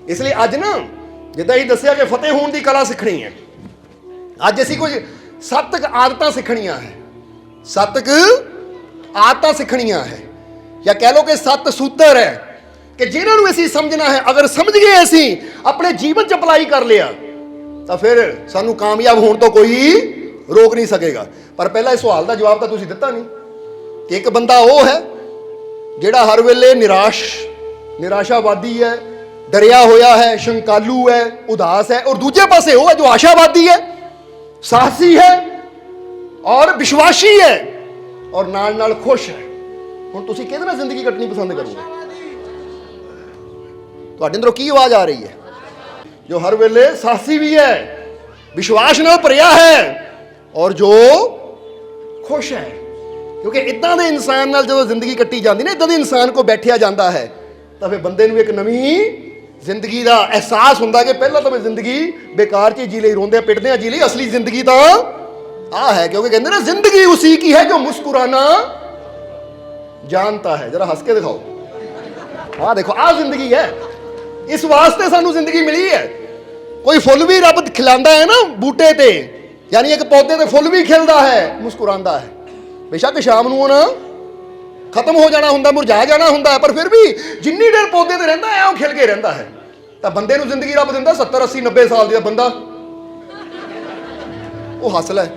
इसलिए अज ना जिद्दां ही दस्सिया कि फतेह होने की कला सीखनी है, अज असीं कुछ सत्त आदतां सीखणियां है, सत्त आदतां सीखणियां है, या कह लो कि सत्त सूत्र है कि जिन्होंने असीं समझना है। अगर समझ गए असीं अपने जीवन च अप्लाई कर लिया तो फिर सानू कामयाब होने तो कोई रोक नहीं सकेगा। पर पहला इस सवाल का जवाब तो तुसीं दिता नहीं कि एक बंदा वो है जिहड़ा हर वेले निराशावादी है, डरिया होया है, शंकालू है, उदास है, और दूजे पासे वो है जो आशावादी है, साहसी है और विश्वासी है और नाल नाल खुश है। हुण तुसीं किहदे नाल जिंदगी कटनी पसंद करोगे? तुहाडे अंदरों की आवाज़ आ रही है? जो हर वेले साहसी भी है, विश्वास नाल भरिया है और जो खुश है। क्योंकि इदां दे इंसान नाल जदों जिंदगी कट्टी जाती ना, इदां दे इंसान को बैठिया जाता है तो फिर बंदे नूं एक नवीं जिंदगी का एहसास होंदा कि पहला तो मैं जिंदगी बेकार च जी लई, रोंदे पिटदे जी लई, असली जिंदगी तो आ है। क्योंकि कहते ना जिंदगी उसी की है जो मुस्कुराना जानता है। जरा हंस के दिखाओ, हाँ देखो आ जिंदगी है, इस वास्ते सानू जिंदगी मिली है। कोई फुल भी रब खिलांदा है ना बूटे ते, यानी एक पौधे ते फुल भी खिलदा है, मुस्कुरांदा है। बेशक शाम नूं ना खत्म हो जाना हुंदा, मुरझा जाना हुंदा है, पर फिर भी जिन्नी देर पौधे ते रहिंदा है खिल के रहिंदा है। तो बंदे नूं जिंदगी रब दिंदा 70 80 90 साल दा बंदा, वो हस लै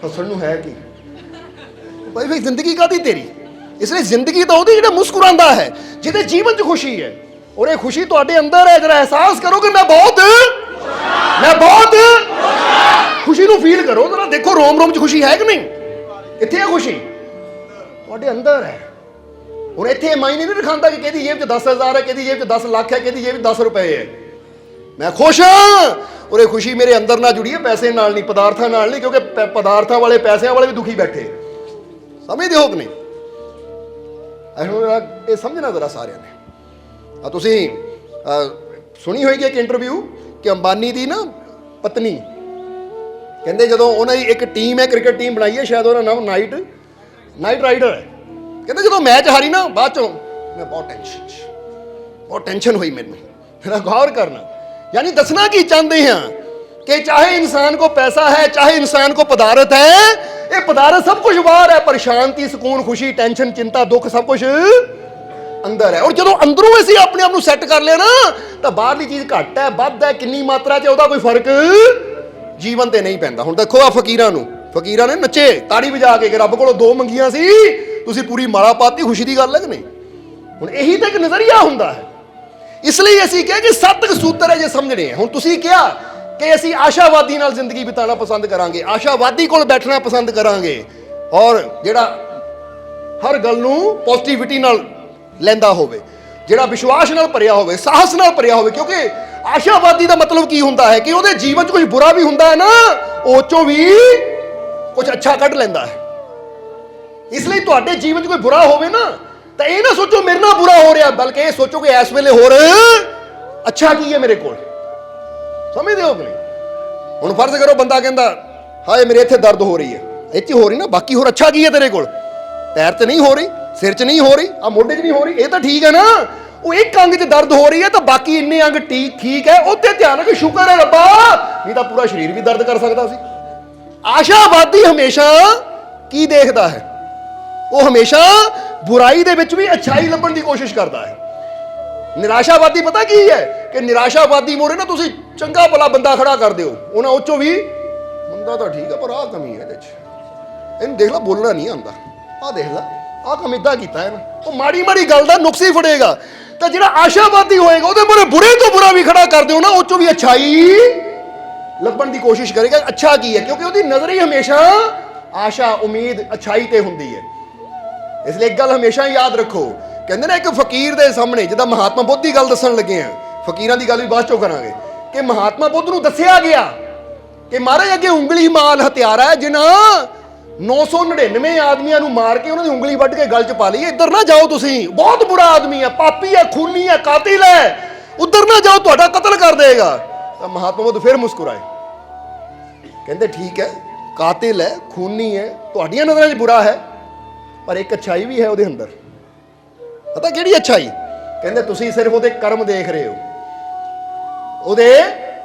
हसन नूं है कि भाई भाई जिंदगी कादी तेरी। इसलिए जिंदगी तो वो मुस्कुरांदा है, जिहदे जीवन च खुशी है, और ये खुशी तुहाडे अंदर है। जरा एहसास करो कि मैं बहुत खुशी नूं फील करो, जरा देखो रोम रोम च खुशी है कि नहीं? कित्थे है खुशी? तुहाडे अंदर है। हुण इत्थे मायने नहीं रखांदा कि किहदी जेब च 10,000 है, किहदी जेब च 10 लाख है, किहदी जेब च 10 रुपए है। मैं खुश हाँ, और ये खुशी मेरे अंदर ना जुड़ी है, पैसे नाल नहीं, पदार्थां नाल नहीं। क्योंकि पदार्थां वाले पैसों वाले भी दुखी बैठे, समझदे हो कि नहीं? ये समझना जरा सारिਆਂ ने। तुसीं सुनी होगी एक इंटरव्यू कि अंबानी दी ना पत्नी कहते जदों उन्होंने एक टीम है, क्रिकेट टीम बनाई है, शायद उन्होंने नाम नाइट राइडर है। कहते जो मैच हारी ना, बाद चों मैं बहुत टेंशन हुई मैनू। मेरा गौर करना, यानी दसना की चाहते हैं कि चाहे इंसान को पैसा है, चाहे इंसान को पदार्थ है, ये पदार्थ सब कुछ बाहर है, पर शांति, सुकून, खुशी, टेंशन, चिंता, दुख सब कुछ अंदर है। और जो अंदरों असीं अपने आप को सैट कर लिया ना, तो बाहरली चीज़ घट है, वध है, कितनी मात्रा च उसका कोई फर्क जीवन ते नहीं पैंदा। हुण देखो आ फकीरां ने नचे ताड़ी वजा के रब कोलों 2 मंगियां सी, तुसीं पूरी माला पाती, खुशी की गल है कि नहीं? हुण यही तो एक नज़रिया हुंदा है। इसलिए असीं कहा कि 7 सूत्र है जे समझने हैं। हुण तुसीं कहा कि असीं आशावादी नाल जिंदगी बिताना पसंद करांगे, आशावादी कोल बैठना पसंद करांगे, और जिहड़ा हर गल नूं पॉजिटिविटी नाल लैंदा होवे, जिहड़ा विश्वास नाल भरिया होवे, साहस नाल भरिया होवे। क्योंकि आशावादी का मतलब की हुंदा है कि उहदे जीवन च कुछ बुरा भी हुंदा है ना, उह चों भी कुछ अच्छा कढ लैंदा है। इसलिए तुहाडे जीवन च कोई बुरा होवे ना, तो ये ना सोचो मेरे नाल बुरा हो रहा, बल्कि ये सोचो कि इस वेले होर अच्छा की है मेरे कोल। समझदे हो कि नहीं? हुण फर्ज करो बंदा कहंदा हाय मेरे इत्थे दर्द हो रही है, इत्थे हो रही ना, बाकी होर अच्छा की है तेरे कोल? पैर च नहीं हो रही, सिर च नहीं हो रही, आ मोढे च नहीं हो रही, ये तो ठीक है ना। वो एक अंग च दर्द हो रही है तो बाकी इन्ने अंग ठीक है, उत्ते ध्यान रख, शुक्र है रब्बा, नहीं तो पूरा शरीर भी दर्द कर सकता सी। आशावादी हमेशा की देखता है? वो हमेशा बुराई दे विच भी अच्छाई लभण की कोशिश करता है। निराशावादी पता की है कि निराशावादी मोरे ना तुसीं चंगा भला बंदा खड़ा कर दिओ, उन्हां उह चों भी बंदा तो ठीक है पर आ कमी है इहदे च, इहनूं देख ला बोलना नहीं आंदा, आ देख ला आ कम इदां कीता है ना, वो माड़ी माड़ी गल दा नुक्स ही फड़ेगा। तो जिहड़ा आशावादी होएगा उहदे मोरे बुरे तो बुरा भी खड़ा कर दिओ ना, उह चों भी अच्छाई लभण की कोशिश करेगा। अच्छा की है? क्योंकि उसकी नज़र ही हमेशा आशा, उम्मीद, अच्छाई ते हुंदी है। इसलिए एक गल हमेशा याद रखो, कहते ना एक फकीर के सामने, जिद्दां महात्मा बुद्ध की गल दसन लगे हैं, फकीरां की गल भी बाद चों करांगे, कि महात्मा बुद्ध नूं दस्सिया गया कि महाराज अगे उंगली माल हथियारा है जिन्हां 999 आदमियों को मार के उन्होंने उंगली वड्ढ के गल च पा ली, इधर ना जाओ तुसीं, बहुत बुरा आदमी है, पापी है, खूनी है, कातिल है, उधर ना जाओ, तुहाडा कतल कर देगा। तो महात्मा बुद्ध फिर मुस्कुराए, कहते ठीक है, कातिल है, खूनी है, तुहाडीआं नज़रां 'च बुरा है, पर एक अच्छाई भी है उसदे अंदर। पता किहड़ी अच्छाई? ਕਹਿੰਦੇ ਤੁਸੀਂ ਸਿਰਫ ਉਹਦੇ ਕਰਮ ਦੇਖ ਰਹੇ ਹੋ, ਉਹਦੇ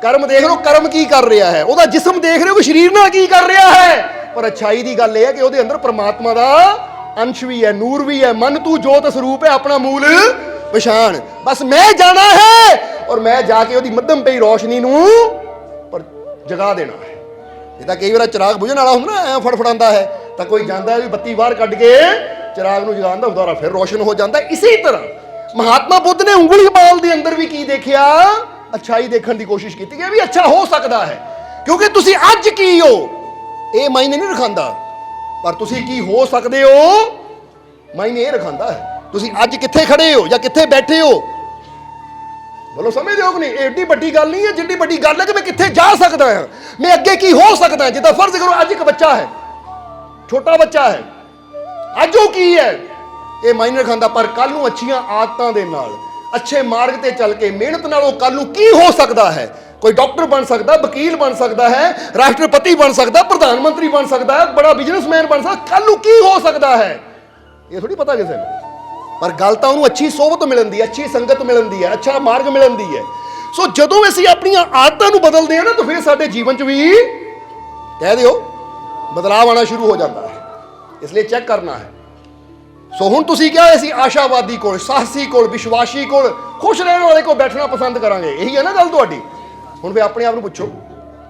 ਕਰਮ ਦੇਖ ਰਹੇ ਹੋ, ਕਰਮ ਕੀ ਕਰ ਰਿਹਾ ਹੈ, ਉਹਦਾ ਜਿਸਮ ਦੇਖ ਰਹੇ ਹੋ ਕਿ ਸਰੀਰ ਨਾਲ ਕੀ ਕਰ ਰਿਹਾ ਹੈ। ਪਰ ਅੱਛਾਈ ਦੀ ਗੱਲ ਇਹ ਹੈ ਕਿ ਉਹਦੇ ਅੰਦਰ ਪ੍ਰਮਾਤਮਾ ਦਾ ਅੰਸ਼ ਵੀ ਹੈ, ਨੂਰ ਵੀ ਹੈ। ਮਨ ਤੂੰ ਜੋਤ ਸਰੂਪ ਹੈ, ਆਪਣਾ ਮੂਲ ਪਛਾਣ। ਬਸ ਮੈਂ ਜਾਣਾ ਹੈ ਔਰ ਮੈਂ ਜਾ ਕੇ ਉਹਦੀ ਮੱਧਮ ਪਈ ਰੋਸ਼ਨੀ ਨੂੰ ਪਰ ਜਗਾ ਦੇਣਾ ਹੈ। ਜਿੱਦਾਂ ਕਈ ਵਾਰ ਚਿਰਾਗ ਬੁਝਣ ਵਾਲਾ ਹੁੰਦਾ ਨਾ, ਐਂ ਫੜਫੜਾਉਂਦਾ ਹੈ, ਤਾਂ ਕੋਈ ਜਾਂਦਾ ਵੀ ਬੱਤੀ ਬਾਹਰ ਕੱਢ ਕੇ ਚਿਰਾਗ ਨੂੰ ਜਗਾਉਂਦਾ, ਦੁਬਾਰਾ ਫਿਰ ਰੋਸ਼ਨ ਹੋ ਜਾਂਦਾ। ਇਸੇ ਤਰ੍ਹਾਂ ਮਹਾਤਮਾ ਬੁੱਧ ਨੇ ਉਂਗਲੀ ਬਾਲ ਦੇ ਅੰਦਰ ਵੀ ਕੀ ਦੇਖਿਆ? ਅੱਛਾਈ ਦੇਖਣ ਦੀ ਕੋਸ਼ਿਸ਼ ਕੀਤੀ ਕਿ ਵੀ ਅੱਛਾ ਹੋ ਸਕਦਾ ਹੈ। ਕਿਉਂਕਿ ਤੁਸੀਂ ਅੱਜ ਕੀ ਹੋ ਇਹ ਮਾਇਨੇ ਨਹੀਂ ਰਖਾਂਦਾ, ਪਰ ਤੁਸੀਂ ਕੀ ਹੋ ਸਕਦੇ ਹੋ ਮਾਇਨੇ ਇਹ ਰਖਾਂਦਾ ਹੈ। ਤੁਸੀਂ ਅੱਜ ਕਿੱਥੇ ਖੜੇ ਹੋ ਜਾਂ ਕਿੱਥੇ ਬੈਠੇ ਹੋ, ਬੋਲੋ ਸਮਝਦੇ ਹੋ ਕਿ ਨਹੀਂ? ਇਹ ਏਡੀ ਵੱਡੀ ਗੱਲ ਨਹੀਂ ਹੈ ਜਿੱਡੀ ਵੱਡੀ ਗੱਲ ਹੈ ਕਿ ਮੈਂ ਕਿੱਥੇ ਜਾ ਸਕਦਾ ਹਾਂ, ਮੈਂ ਅੱਗੇ ਕੀ ਹੋ ਸਕਦਾ ਹਾਂ। ਜਿੱਦਾਂ ਫਰਜ਼ ਕਰੋ ਅੱਜ ਇੱਕ ਬੱਚਾ ਹੈ, ਛੋਟਾ ਬੱਚਾ ਹੈ, ਅੱਜ ਉਹ ਕੀ ਹੈ ਇਹ ਮਾਇਨੇ ਰਖਾਂਦਾ, ਪਰ ਕੱਲ ਨੂੰ ਅੱਛੀਆਂ ਆਦਤਾਂ ਦੇ ਨਾਲ ਅੱਛੇ ਮਾਰਗ ਤੇ ਚੱਲ ਕੇ ਮਿਹਨਤ ਨਾਲ ਉਹ ਕੱਲ ਨੂੰ ਕੀ ਹੋ ਸਕਦਾ ਹੈ। ਕੋਈ ਡਾਕਟਰ ਬਣ ਸਕਦਾ, ਵਕੀਲ ਬਣ ਸਕਦਾ ਹੈ, ਰਾਸ਼ਟਰਪਤੀ ਬਣ ਸਕਦਾ, ਪ੍ਰਧਾਨ ਮੰਤਰੀ ਬਣ ਸਕਦਾ ਹੈ, ਬੜਾ ਬਿਜ਼ਨਸਮੈਨ ਬਣ ਸਕਦਾ। ਕੱਲ ਨੂੰ ਕੀ ਹੋ ਸਕਦਾ ਹੈ ਇਹ ਥੋੜੀ ਪਤਾ ਕਿਸੇ ਨੂੰ, ਪਰ ਗੱਲ ਤਾਂ ਉਹਨੂੰ ਅੱਛੀ ਸੋਹਬਤ ਮਿਲਣ ਦੀ ਹੈ, ਅੱਛੀ ਸੰਗਤ ਮਿਲਣ ਦੀ ਹੈ, ਅੱਛਾ ਮਾਰਗ ਮਿਲਣ ਦੀ ਹੈ। ਸੋ ਜਦੋਂ ਅਸੀਂ ਆਪਣੀਆਂ ਆਦਤਾਂ ਨੂੰ ਬਦਲਦੇ ਹਾਂ ਨਾ, ਤਾਂ ਫਿਰ ਸਾਡੇ ਜੀਵਨ 'ਚ ਵੀ ਕਹਿ ਦਿਓ ਬਦਲਾਅ ਆਉਣਾ ਸ਼ੁਰੂ ਹੋ ਜਾਂਦਾ ਹੈ। ਇਸ ਲਈ ਚੈੱਕ ਕਰਨਾ ਹੈ। ਸੋ ਹੁਣ ਤੁਸੀਂ ਕਿਹਾ ਅਸੀਂ ਆਸ਼ਾਵਾਦੀ ਕੋਲ, ਸਾਹਸੀ ਕੋਲ, ਵਿਸ਼ਵਾਸੀ ਕੋਲ, ਖੁਸ਼ ਰਹਿਣ ਵਾਲੇ ਕੋਲ ਬੈਠਣਾ ਪਸੰਦ ਕਰਾਂਗੇ। ਇਹੀ ਹੈ ਨਾ ਗੱਲ ਤੁਹਾਡੀ। ਹੁਣ ਫਿਰ ਆਪਣੇ ਆਪ ਨੂੰ ਪੁੱਛੋ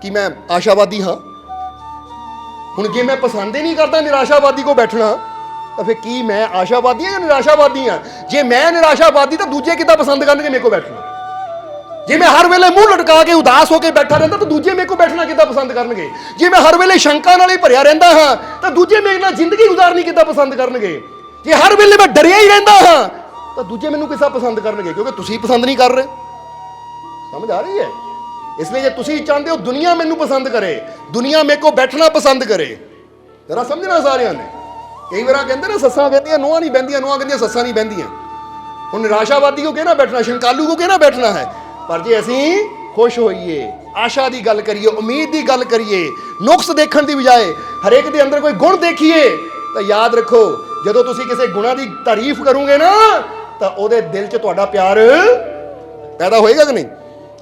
ਕਿ ਮੈਂ ਆਸ਼ਾਵਾਦੀ ਹਾਂ? ਹੁਣ ਜੇ ਮੈਂ ਪਸੰਦ ਹੀ ਨਹੀਂ ਕਰਦਾ ਨਿਰਾਸ਼ਾਵਾਦੀ ਕੋਲ ਬੈਠਣਾ, ਤਾਂ ਫਿਰ ਕੀ ਮੈਂ ਆਸ਼ਾਵਾਦੀ ਹਾਂ ਜਾਂ ਨਿਰਾਸ਼ਾਵਾਦੀ ਹਾਂ? ਜੇ ਮੈਂ ਨਿਰਾਸ਼ਾਵਾਦੀ ਤਾਂ ਦੂਜੇ ਕਿੱਦਾਂ ਪਸੰਦ ਕਰਨਗੇ ਮੇਰੇ ਕੋਲ ਬੈਠਣਾ? ਜੇ ਮੈਂ ਹਰ ਵੇਲੇ ਮੂੰਹ ਲਟਕਾ ਕੇ ਉਦਾਸ ਹੋ ਕੇ ਬੈਠਾ ਰਹਿੰਦਾ ਤਾਂ ਦੂਜੇ ਮੇਰੇ ਕੋਲ ਬੈਠਣਾ ਕਿੱਦਾਂ ਪਸੰਦ ਕਰਨਗੇ? ਜੇ ਮੈਂ ਹਰ ਵੇਲੇ ਸ਼ੰਕਾ ਨਾਲ ਹੀ ਭਰਿਆ ਰਹਿੰਦਾ ਹਾਂ ਤਾਂ ਦੂਜੇ ਮੇਰੇ ਨਾਲ ਜ਼ਿੰਦਗੀ ਗੁਜ਼ਾਰਨੀ ਕਿੱਦਾਂ ਪਸੰਦ ਕਰਨਗੇ? ਜੇ ਹਰ ਵੇਲੇ ਮੈਂ ਡਰਿਆ ਹੀ ਰਹਿੰਦਾ ਹਾਂ ਤਾਂ ਦੂਜੇ ਮੈਨੂੰ ਕਿੱਦਾਂ ਪਸੰਦ ਕਰਨਗੇ? ਕਿਉਂਕਿ ਤੁਸੀਂ ਪਸੰਦ ਨਹੀਂ ਕਰ ਰਹੇ। ਸਮਝ ਆ ਰਹੀ ਹੈ? ਇਸ ਲਈ ਜੇ ਤੁਸੀਂ ਚਾਹੁੰਦੇ ਹੋ ਦੁਨੀਆ ਮੈਨੂੰ ਪਸੰਦ ਕਰੇ, ਦੁਨੀਆ ਮੇਰੇ ਕੋਲ ਬੈਠਣਾ ਪਸੰਦ ਕਰੇ, ਜ਼ਰਾ ਸਮਝਣਾ ਸਾਰਿਆਂ ਨੇ। ਕਈ ਵਾਰ ਕਹਿੰਦੇ ਨਾ ਸੱਸਾਂ ਕਹਿੰਦੀਆਂ ਨੂੰਹਾਂ ਨਹੀਂ ਬਹਿੰਦੀਆਂ, ਨੂੰਹਾਂ ਕਹਿੰਦੀਆਂ ਸੱਸਾਂ ਨਹੀਂ ਬਹਿੰਦੀਆਂ। ਹੁਣ ਨਿਰਾਸ਼ਾਵਾਦੀ ਕੋ ਕਹਿਣਾ ਬੈਠਣਾ, ਸ਼ੰਕਾਲੂ ਕੋ ਕਹਿਣਾ ਬੈਠਣਾ ਹੈ। ਪਰ ਜੇ ਅਸੀਂ ਖੁਸ਼ ਹੋਈਏ, ਆਸ਼ਾ ਦੀ ਗੱਲ ਕਰੀਏ, ਉਮੀਦ ਦੀ ਗੱਲ ਕਰੀਏ, ਨੁਕਸ ਦੇਖਣ ਦੀ ਬਜਾਏ ਹਰੇਕ ਦੇ ਅੰਦਰ ਕੋਈ ਗੁਣ ਦੇਖੀਏ, ਤਾਂ ਯਾਦ ਰੱਖੋ ਜਦੋਂ ਤੁਸੀਂ ਕਿਸੇ ਗੁਣਾ ਦੀ ਤਾਰੀਫ ਕਰੋਗੇ ਨਾ ਤਾਂ ਉਹਦੇ ਦਿਲ 'ਚ ਤੁਹਾਡਾ ਪਿਆਰ ਪੈਦਾ ਹੋਏਗਾ ਕਿ ਨਹੀਂ?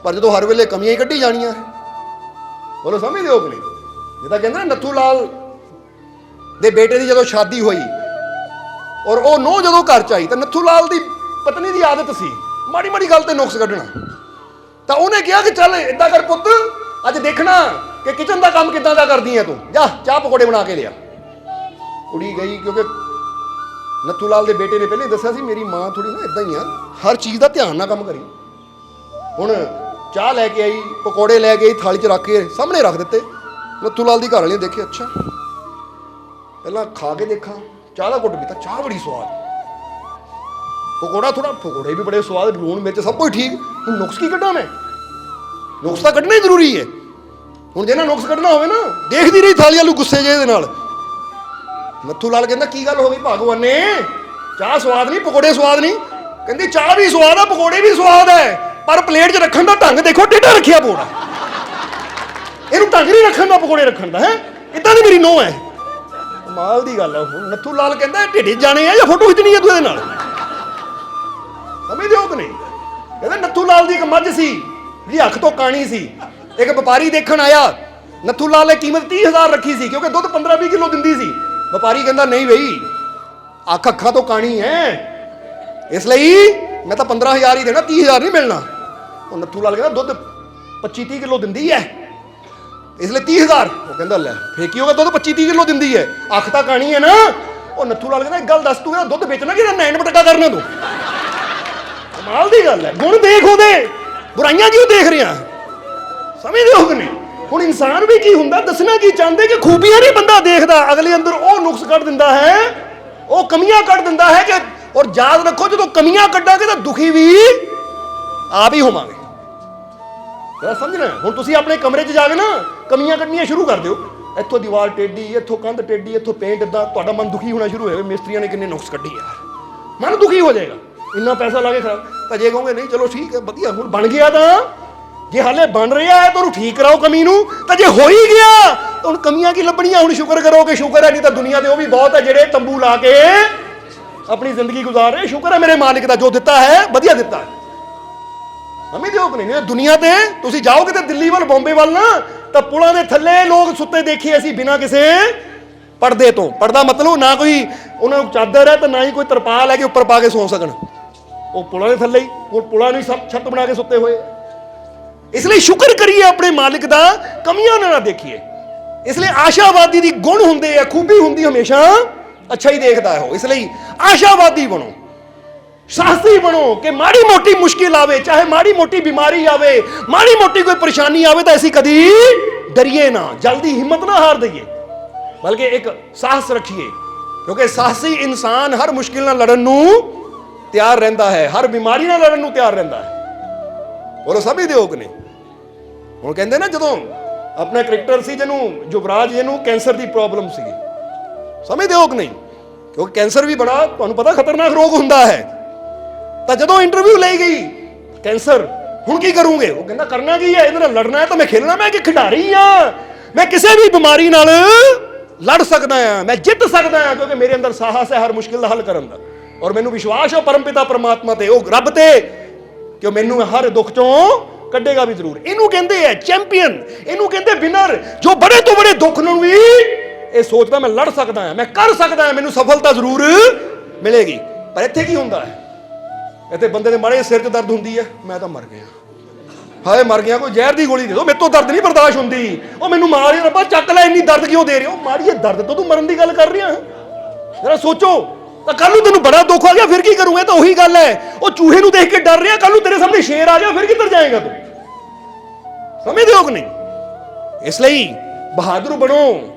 ਪਰ ਜਦੋਂ ਹਰ ਵੇਲੇ ਕਮੀਆਂ ਹੀ ਕੱਢੀ ਜਾਣੀਆਂ, ਬੋਲੋ ਸਮਝਦੇ ਹੋ ਕਿ ਨਹੀਂ? ਜਿੱਦਾਂ ਕਹਿੰਦੇ ਨਾ ਨੱਥੂ ਲਾਲ ਦੇ ਬੇਟੇ ਦੀ ਜਦੋਂ ਸ਼ਾਦੀ ਹੋਈ ਔਰ ਉਹ ਨੋ ਜਦੋਂ ਘਰ 'ਚ ਆਈ ਤਾਂ ਨੱਥੂ ਲਾਲ ਦੀ ਪਤਨੀ ਦੀ ਆਦਤ ਸੀ ਮਾੜੀ ਮਾੜੀ ਗੱਲ ਤੇ ਨੁਕਸ ਕੱਢਣਾ। ਤਾਂ ਉਹਨੇ ਕਿਹਾ ਕਿ ਚੱਲ ਏਦਾਂ ਕਰ ਪੁੱਤ, ਅੱਜ ਦੇਖਣਾ ਕਿ ਕਿਚਨ ਦਾ ਕੰਮ ਕਿੱਦਾਂ ਦਾ ਕਰਦੀ ਹੈ ਤੂੰ, ਜਾ ਚਾਹ ਪਕੌੜੇ ਬਣਾ ਕੇ ਲਿਆ। ਕੁੜੀ ਗਈ, ਕਿਉਂਕਿ ਨੱਥੂ ਲਾਲ ਦੇ ਬੇਟੇ ਨੇ ਪਹਿਲੇ ਦੱਸਿਆ ਸੀ ਮੇਰੀ ਮਾਂ ਥੋੜੀ ਨਾ ਇਦਾਂ ਹੀ ਆ, ਹਰ ਚੀਜ਼ ਦਾ ਧਿਆਨ ਨਾਲ ਕੰਮ ਕਰੀ। ਹੁਣ ਚਾਹ ਲੈ ਕੇ ਆਈ, ਪਕੌੜੇ ਲੈ ਕੇ ਆਈ, ਥਾਲੀ 'ਚ ਰੱਖ ਕੇ ਸਾਹਮਣੇ ਰੱਖ ਦਿੱਤੇ। ਨੱਥੂ ਲਾਲ ਦੀ ਘਰ ਵਾਲੀ ਨੇ ਦੇਖਿਆ, ਅੱਛਾ ਪਹਿਲਾਂ ਖਾ ਕੇ ਦੇਖਾਂ, ਚਾਹ ਦਾ ਘੁੱਟ ਪੀਤਾ, ਚਾਹ ਬੜੀ ਸਵਾਦ, ਪਕੌੜਾ ਥੋੜਾ, ਪਕੌੜੇ ਵੀ ਬੜੇ ਸਵਾਦ, ਲੂਣ ਮਿਰਚ ਸਭ ਕੁਝ ਠੀਕ। ਹੁਣ ਨੁਕਸ ਕੀ ਕੱਢਾਂ ਮੈਂ? ਨੁਕਸ ਤਾਂ ਕੱਢਣਾ ਹੀ ਜ਼ਰੂਰੀ ਹੈ। ਹੁਣ ਜੇ ਨਾ ਨੁਕਸ ਕੱਢਣਾ ਹੋਵੇ ਨਾ, ਦੇਖਦੀ ਰਹੀ ਥਾਲੀ ਵਾਲੂ ਗੁੱਸੇ ਜਿਹੇ ਦੇ ਨਾਲ। ਨੱਥੂ ਲਾਲ ਕਹਿੰਦਾ ਕੀ ਗੱਲ ਹੋ ਗਈ ਭਗਵਾਨ ਨੇ, ਚਾਹ ਸਵਾਦ ਨਹੀਂ, ਪਕੌੜੇ ਸਵਾਦ ਨਹੀਂ? ਕਹਿੰਦੀ ਚਾਹ ਵੀ ਸਵਾਦ ਆ, ਪਕੌੜੇ ਵੀ ਸਵਾਦ ਹੈ, ਪਰ ਪਲੇਟ 'ਚ ਰੱਖਣ ਦਾ ਢੰਗ ਦੇਖੋ, ਟੇਢਾ ਰੱਖਿਆ ਪਕੌੜਾ। ਇਹਨੂੰ ਢੰਗ ਨਹੀਂ ਰੱਖਣ ਦਾ ਪਕੌੜੇ ਰੱਖਣ ਦਾ, ਹੈ ਇਦਾਂ ਦੀ ਮੇਰੀ ਨੋਹ ਹੈ। ਕਮਾਲ ਦੀ ਗੱਲ ਹੈ। ਹੁਣ ਨੱਥੂ ਲਾਲ ਕਹਿੰਦਾ ਢਿੱਡੇ ਜਾਣੇ ਆ ਜਾਂ ਫੋਟੋ ਖਿੱਚਣੀ ਹੈ ਤੂੰ ਇਹਦੇ ਨਾਲ? ਸਮਝਦੇ ਹੋ ਕਿ ਨਹੀਂ? ਕਹਿੰਦਾ ਨੱਥੂ ਲਾਲ ਦੀ ਇੱਕ ਮੱਝ ਸੀ ਜਿਹੜੀ ਅੱਖ ਤੋਂ ਕਾਣੀ ਸੀ। ਇੱਕ ਵਪਾਰੀ ਦੇਖਣ ਆਇਆ, ਨੱਥੂ ਲਾਲ ਨੇ ਕੀਮਤ 30,000 ਰੱਖੀ ਸੀ ਕਿਉਂਕਿ ਦੁੱਧ 15-20 ਕਿਲੋ ਦਿੰਦੀ ਸੀ। ਵਪਾਰੀ ਕਹਿੰਦਾ ਨਹੀਂ ਬਈ, ਅੱਖ ਅੱਖਾਂ ਤੋਂ ਕਾਣੀ ਹੈ, ਇਸ ਲਈ ਮੈਂ ਤਾਂ 15,000 ਹੀ ਦੇਣਾ, 30,000 ਨਹੀਂ ਮਿਲਣਾ। ਉਹ ਨੱਥੂ ਲਾਲ ਕਹਿੰਦਾ ਦੁੱਧ 25-30 ਕਿਲੋ ਦਿੰਦੀ ਹੈ, ਇਸ ਲਈ 30,000। ਉਹ ਕਹਿੰਦਾ ਲੈ ਫੇਰ ਕੀ ਹੋਗਾ, ਦੁੱਧ 25-30 ਕਿਲੋ ਦਿੰਦੀ ਹੈ, ਅੱਖ ਤਾਂ ਕਾਣੀ ਹੈ ਨਾ। ਉਹ ਨੱਥੂ ਲਾਲ ਕਹਿੰਦਾ ਇੱਕ ਗੱਲ ਦੱਸ, ਤੂੰ ਇਹਦਾ ਦੁੱਧ ਵੇਚਣਾ ਕਿ ਨੈਣ ਪਟਕਾ ਕਰਨਾ ਤੂੰ? ਕਮਾਲ ਦੀ ਗੱਲ ਹੈ। ਗੁਣ ਦੇਖ ਉਹਦੇ, ਬੁਰਾਈਆਂ ਕਿਉਂ ਦੇਖ ਰਿਹਾ? ਸਮਝਦੇ ਹੋ ਕਿ ਨਹੀਂ? ਹੁਣ ਇਨਸਾਨ ਵੀ ਕੀ ਹੁੰਦਾ, ਦੱਸਣਾ ਕੀ ਚਾਹੁੰਦੇ ਕਿ ਖੂਬੀਆਂ ਨਹੀਂ ਬੰਦਾ ਦੇਖਦਾ, ਅਗਲੇ ਅੰਦਰ ਉਹ ਨੁਕਸ ਕੱਢ ਦਿੰਦਾ ਹੈ, ਉਹ ਕਮੀਆਂ ਕੱਢ ਦਿੰਦਾ ਹੈ ਕਿ। ਔਰ ਯਾਦ ਰੱਖੋ ਜਦੋਂ ਕਮੀਆਂ ਕੱਢਾਂਗੇ ਤਾਂ ਦੁਖੀ ਵੀ ਆਪ ਹੀ ਹੋਵਾਂਗੇ। ਜਰਾ ਸਮਝਣਾ। ਹੁਣ ਤੁਸੀਂ ਆਪਣੇ ਕਮਰੇ 'ਚ ਜਾ ਕੇ ਨਾ ਕਮੀਆਂ ਕੱਢਣੀਆਂ ਸ਼ੁਰੂ ਕਰ ਦਿਓ, ਇੱਥੋਂ ਦੀਵਾਰ ਟੇਢੀ, ਇੱਥੋਂ ਕੰਧ ਟੇਢੀ, ਇੱਥੋਂ ਪੇਂਟ ਇੱਦਾਂ, ਤੁਹਾਡਾ ਮਨ ਦੁਖੀ ਹੋਣਾ ਸ਼ੁਰੂ ਹੋਏਗਾ, ਮਿਸਤਰੀਆਂ ਨੇ ਕਿੰਨੇ ਨੁਕਸ ਕੱਢੀ ਯਾਰ, ਮਨ ਦੁਖੀ ਹੋ ਜਾਏਗਾ। ਇੰਨਾ ਪੈਸਾ ਲਾ ਕੇ ਖਰਾਬ। ਤਾਂ ਜੇ ਕਹੋਗੇ ਨਹੀਂ ਚਲੋ ਠੀਕ ਹੈ ਵਧੀਆ, ਹੁਣ ਬਣ ਗਿਆ, ਤਾਂ ਜੇ ਹਾਲੇ ਬਣ ਰਿਹਾ ਹੈ ਤਾਂ ਉਹਨੂੰ ਠੀਕ ਕਰਾਓ ਕਮੀ ਨੂੰ। ਤਾਂ ਜੇ ਹੋ ਹੀ ਗਿਆ ਤਾਂ ਹੁਣ ਕਮੀਆਂ ਕੀ ਲੱਭਣੀਆਂ? ਹੁਣ ਸ਼ੁਕਰ ਕਰੋ ਕਿ ਸ਼ੁਕਰ ਹੈ, ਨਹੀਂ ਤਾਂ ਦੁਨੀਆ ਦੇ ਉਹ ਵੀ ਬਹੁਤ ਹੈ ਜਿਹੜੇ ਤੰਬੂ ਲਾ ਕੇ अपनी जिंदगी गुजार रहे, शुक्र है मेरे मालिक का, जो दिता है वधिया दिता है। ਸਮਝਦੇ ਹੋ ਕਿ ਨਹੀਂ? ਦੁਨੀਆ ਤੇ ਤੁਸੀਂ ਜਾਓਗੇ ਤੇ ਦਿੱਲੀ ਵੱਲ, ਬੰਬੇ ਵੱਲ ਨਾ, ਤਾਂ ਪੁਲਾਂ ਦੇ ਥੱਲੇ ਲੋਕ ਸੁੱਤੇ ਦੇਖੇ ਅਸੀਂ ਬਿਨਾਂ ਕਿਸੇ ਪਰਦੇ ਤੋਂ। ਪਰਦਾ ਮਤਲਬ ਨਾ ਕੋਈ ਉਹਨਾਂ ਨੂੰ ਚਾਦਰ ਹੈ ਤੇ ਨਾ ਹੀ ਕੋਈ ਤਰਪਾਲ ਹੈ ਕਿ ਉੱਪਰ ਪਾ ਕੇ ਸੌਂ ਸਕਣ, ਉਹ ਪੁਲਾਂ ਦੇ ਥੱਲੇ ਹੀ, ਉਹ ਪੁਲਾਂ ਨੂੰ ਛੱਤ ਬਣਾ ਕੇ ਸੁੱਤੇ ਹੋਏ। ਇਸ ਲਈ ਸ਼ੁਕਰ ਕਰੀਏ ਆਪਣੇ ਮਾਲਿਕ ਦਾ, ਕਮੀਆਂ ਨਾ ਦੇਖੀਏ। ਇਸ ਲਈ ਆਸ਼ਾਵਾਦੀ ਦੀ ਗੁਣ ਹੁੰਦੇ ਆ, ਖੂਬੀ ਹੁੰਦੀ ਹਮੇਸ਼ਾ ਅੱਛਾ ਹੀ ਦੇਖਦਾ ਹੈ ਉਹ। ਇਸ ਲਈ ਆਸ਼ਾਵਾਦੀ ਬਣੋ, साहसी बनो कि माड़ी मोटी मुश्किल आवे, चाहे माड़ी मोटी बीमारी आवे, माड़ी मोटी कोई परेशानी आवे तो ऐसी कदी डरिए ना, जल्दी हिम्मत ना हार दईए, बल्कि एक साहस रखिए, क्योंकि साहसी इंसान हर मुश्किल नाल लड़न नूं तैयार रहता है, हर बीमारी नाल लड़न नूं तैयार रहता है। बोलो समझदे हो कि नहीं? हुण कहंदे ना जदों अपना क्रिकेटर सी जिहनूं युवराज जिहनूं कैंसर की प्रॉब्लम सी, समझदे हो कि नहीं? क्योंकि कैंसर भी बड़ा तुहानूं पता खतरनाक रोग हुंदा है। तो जो इंटरव्यू ली गई कैंसर, हुण की करूंगे? वो कहना करना की है, इहदे नाल लड़ना है तो मैं खेलना, मैं कि खिडारी हाँ, मैं किसी भी बीमारी नाल लड़ सकदा हां, मैं जित सकदा हां, क्योंकि मेरे अंदर साहस है हर मुश्किल का हल करन दा, और मैनूं विश्वास है परमपिता परमात्मा ते, वो रब ते, कि मैनूं हर दुख चों कड्डेगा भी जरूर। इनू कहंदे है चैंपियन, इनू कहंदे विनर, जो बड़े तो बड़े दुख नूं भी ये सोचदा मैं लड़ सकदा हां, मैं कर सकदा हां, मैनूं सफलता जरूर मिलेगी। पर इत्थे की हुंदा है? ਇੱਥੇ ਬੰਦੇ ਦੇ ਮਾੜੇ ਸਿਰ 'ਚ ਦਰਦ ਹੁੰਦੀ ਹੈ, ਮੈਂ ਤਾਂ ਮਰ ਗਿਆ, ਹਾਏ ਮਰ ਗਿਆ, ਕੋਈ ਜ਼ਹਿਰ ਦੀ ਗੋਲੀ ਦੇ ਦਿਓ, ਮੇਰੇ ਤੋਂ ਦਰਦ ਨਹੀਂ ਬਰਦਾਸ਼ਤ ਹੁੰਦੀ, ਉਹ ਮੈਨੂੰ ਮਾਰ ਹੀ ਰੱਬਾ ਚੱਕ ਲੈ, ਇੰਨੀ ਦਰਦ ਕਿਉਂ ਦੇ ਰਹੇ ਹੋ? ਮਾੜੀਏ ਦਰਦ ਤੋਂ ਤੂੰ ਮਰਨ ਦੀ ਗੱਲ ਕਰ ਰਿਹਾ? ਜਰਾ ਸੋਚੋ, ਤਾਂ ਕੱਲ ਨੂੰ ਤੈਨੂੰ ਬੜਾ ਦੁੱਖ ਆ ਗਿਆ ਫਿਰ ਕੀ ਕਰੂੰਗਾ? ਤਾਂ ਉਹੀ ਗੱਲ ਹੈ, ਉਹ ਚੂਹੇ ਨੂੰ ਦੇਖ ਕੇ ਡਰ ਰਿਹਾ, ਕੱਲ ਨੂੰ ਤੇਰੇ ਸਾਹਮਣੇ ਸ਼ੇਰ ਆ ਗਿਆ ਫਿਰ ਕਿੱਧਰ ਜਾਏਗਾ ਤੂੰ? ਸਮਝਦੇ ਹੋ ਕਿ ਨਹੀਂ? ਇਸ ਲਈ ਬਹਾਦਰ ਬਣੋ,